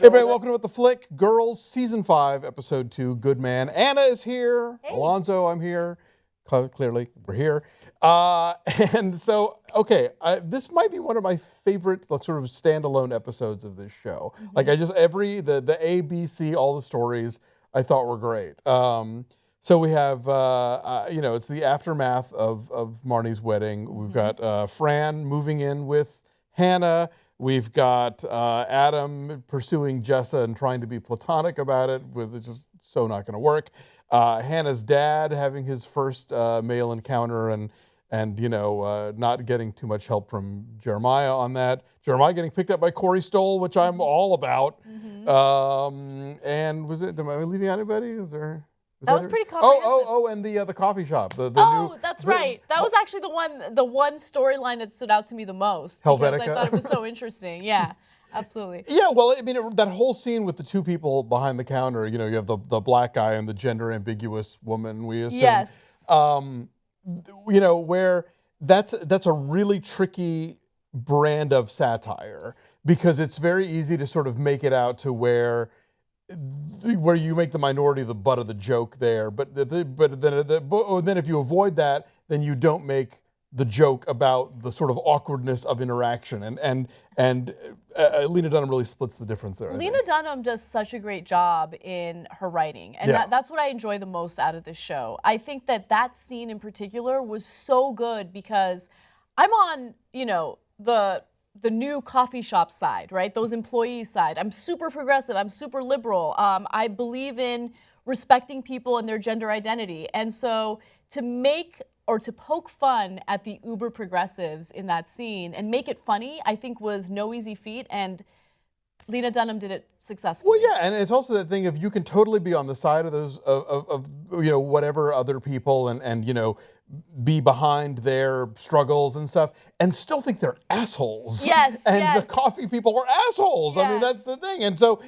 everybody, welcome to What the Flick. Girls, Season 5, Episode 2, Good Man. Anna is here. Hey. Alonso, I'm here. Clearly, we're here. And so, okay, this might be one of my favorite sort of standalone episodes of this show. Like, I just, the A, B, C, all the stories I thought were great. So we have, it's the aftermath of Marnie's wedding. We've got Fran moving in with Hannah. We've got Adam pursuing Jessa and trying to be platonic about it, with it's just so not going to work. Hannah's dad having his first male encounter and not getting too much help from Jeremiah on that. Jeremiah getting picked up by Corey Stoll, which I'm all about. And am I leaving out anybody? That was pretty comprehensive. And the coffee shop. That's right. That was actually the one storyline that stood out to me the most. Helvetica. Because I thought it was so interesting. Yeah, absolutely. Yeah, well, I mean, that whole scene with the two people behind the counter, you have the black guy and the gender ambiguous woman, we assume. Yes. Where that's a really tricky brand of satire, because it's very easy to sort of make it out to where you make the minority the butt of the joke there, but then if you avoid that, then you don't make the joke about the sort of awkwardness of interaction, and Lena Dunham really splits the difference there. Lena Dunham does such a great job in her writing, and that's what I enjoy the most out of this show. I think that scene in particular was so good because I'm on the new coffee shop side, right? Those employees side. I'm super progressive. I'm super liberal. I believe in respecting people and their gender identity. And so to poke fun at the uber progressives in that scene and make it funny, I think was no easy feat. And Lena Dunham did it successfully. Well, yeah, and it's also that thing of you can totally be on the side of those of whatever other people and be behind their struggles and stuff, and still think they're assholes. Yes, and the coffee people are assholes. Yes. I mean, that's the thing. And so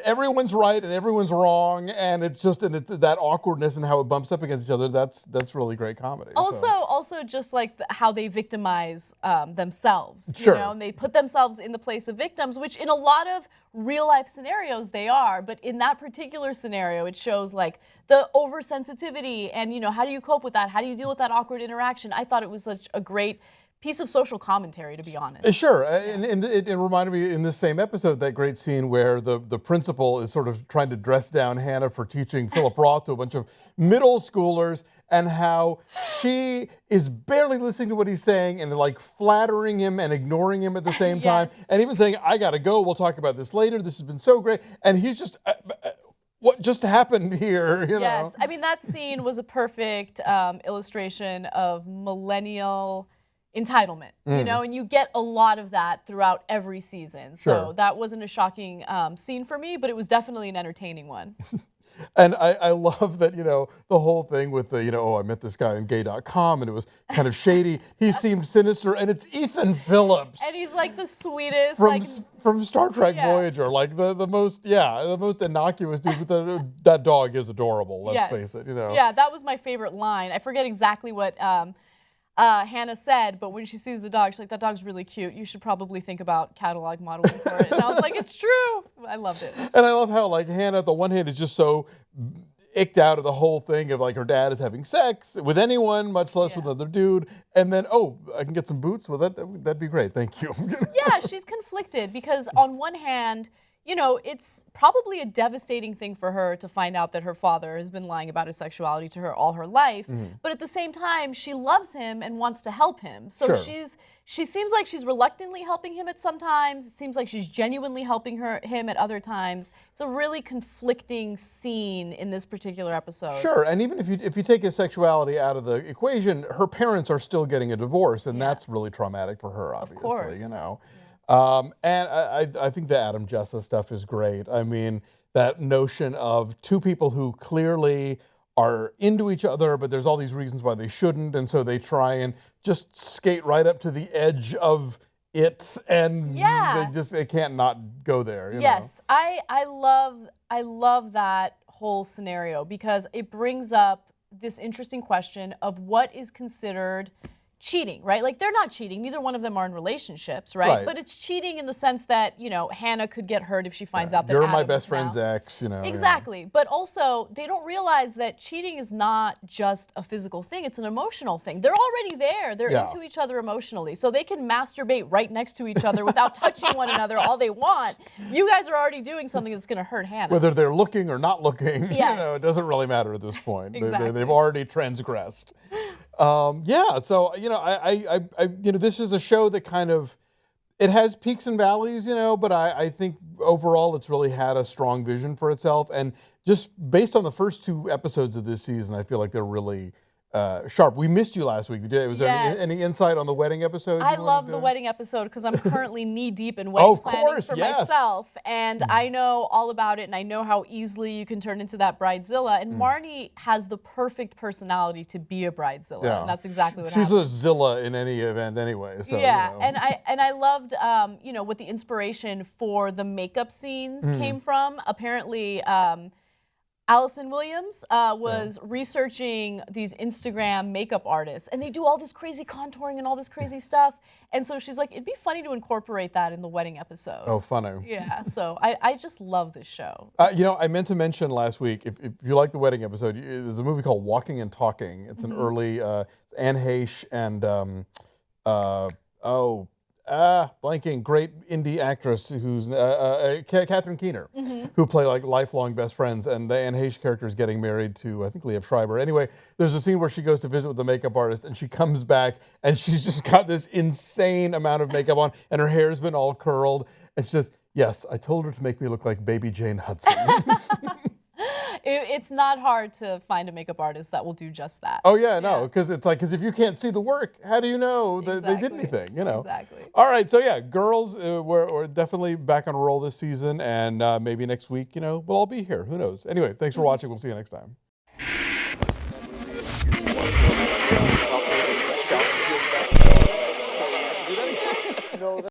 everyone's right and everyone's wrong, and it's just that awkwardness and how it bumps up against each other. That's really great comedy. Also, just like how they victimize themselves. Sure. And they put themselves in the place of victims, which in a lot of real life scenarios they are, but in that particular scenario, it shows like the oversensitivity and how do you cope with that? How do you deal with that awkward interaction? I thought it was such a great piece of social commentary, to be honest. Sure, and it reminded me in this same episode, that great scene where the principal is sort of trying to dress down Hannah for teaching Philip Roth to a bunch of middle schoolers, and how she is barely listening to what he's saying and like flattering him and ignoring him at the same time, and even saying, I gotta go, we'll talk about this later, this has been so great, and he's just... what just happened here, Yes, I mean, that scene was a perfect illustration of millennial entitlement, and you get a lot of that throughout every season. So that wasn't a shocking scene for me, but it was definitely an entertaining one. And I love that, the whole thing with the, I met this guy on gay.com and it was kind of shady. He seemed sinister, and it's Ethan Phillips. And he's like the sweetest. From Star Trek Voyager, like the most innocuous dude. But that dog is adorable, let's face it, Yeah, that was my favorite line. I forget exactly what Hannah said, but when she sees the dog, she's like, that dog's really cute. You should probably think about catalog modeling for it. And I was like, it's true. I loved it. And I love how like Hannah, at the one hand, is just so icked out of the whole thing of like her dad is having sex with anyone, much less with another dude. And then, I can get some boots? Well, that'd be great. Thank you. Yeah, she's conflicted because on one hand, it's probably a devastating thing for her to find out that her father has been lying about his sexuality to her all her life. But at the same time, she loves him and wants to help him. So she seems like she's reluctantly helping him at some times. It seems like she's genuinely helping him at other times. It's a really conflicting scene in this particular episode. Sure, and even if you take his sexuality out of the equation, her parents are still getting a divorce, and that's really traumatic for her, obviously. Of course. And I think the Adam Jessa stuff is great. I mean, that notion of two people who clearly are into each other, but there's all these reasons why they shouldn't, and so they try and just skate right up to the edge of it, and they can't not go there. Yes, I love that whole scenario because it brings up this interesting question of what is considered cheating, right? Like, they're not cheating. Neither one of them are in relationships, right? But it's cheating in the sense that, you know, Hannah could get hurt if she finds out that you're Adam my best is friend's now. ex, you know. Exactly. But also, they don't realize that cheating is not just a physical thing. It's an emotional thing. They're already there. They're into each other emotionally. So they can masturbate right next to each other without touching one another all they want. You guys are already doing something that's going to hurt Hannah. Whether they're looking or not looking, Yes. you know, it doesn't really matter at this point. Exactly. They've already transgressed. Yeah, so, you know, you know, this is a show that kind of, it has peaks and valleys, you know, but I think overall it's really had a strong vision for itself. And just based on the first 2 episodes of this season, I feel like they're really sharp. We missed you last week. Was there any insight on the wedding episode? I love the wedding episode because I'm currently knee deep in wedding planning for myself, and I know all about it, and I know how easily you can turn into that bridezilla. And Marnie has the perfect personality to be a bridezilla, and that's exactly what she's happened. She's a Zilla in any event, anyway. So, yeah, you know. and I loved you know, what the inspiration for the makeup scenes came from. Apparently. Allison Williams was researching these Instagram makeup artists, and they do all this crazy contouring and all this crazy stuff. And so she's like, it'd be funny to incorporate that in the wedding episode. Oh, funny. Yeah, so I just love this show. You know, I meant to mention last week, if you like the wedding episode, there's a movie called Walking and Talking. It's an early, it's Anne Heche and, blanking, great indie actress who's Catherine Keener, who play like lifelong best friends, and the Anne Heche character is getting married to, I think, Liev Schreiber. Anyway, there's a scene where she goes to visit with the makeup artist, and she comes back, and she's just got this insane amount of makeup on, and her hair's been all curled, and she says, yes, I told her to make me look like baby Jane Hudson. It's not hard to find a makeup artist that will do just that. Oh, yeah, no, because it's like, because if you can't see the work, how do you know that they did anything, you know? Exactly. All right, so yeah, girls, we're definitely back on a roll this season, and maybe next week, you know, we'll all be here. Who knows? Anyway, thanks for watching. We'll see you next time.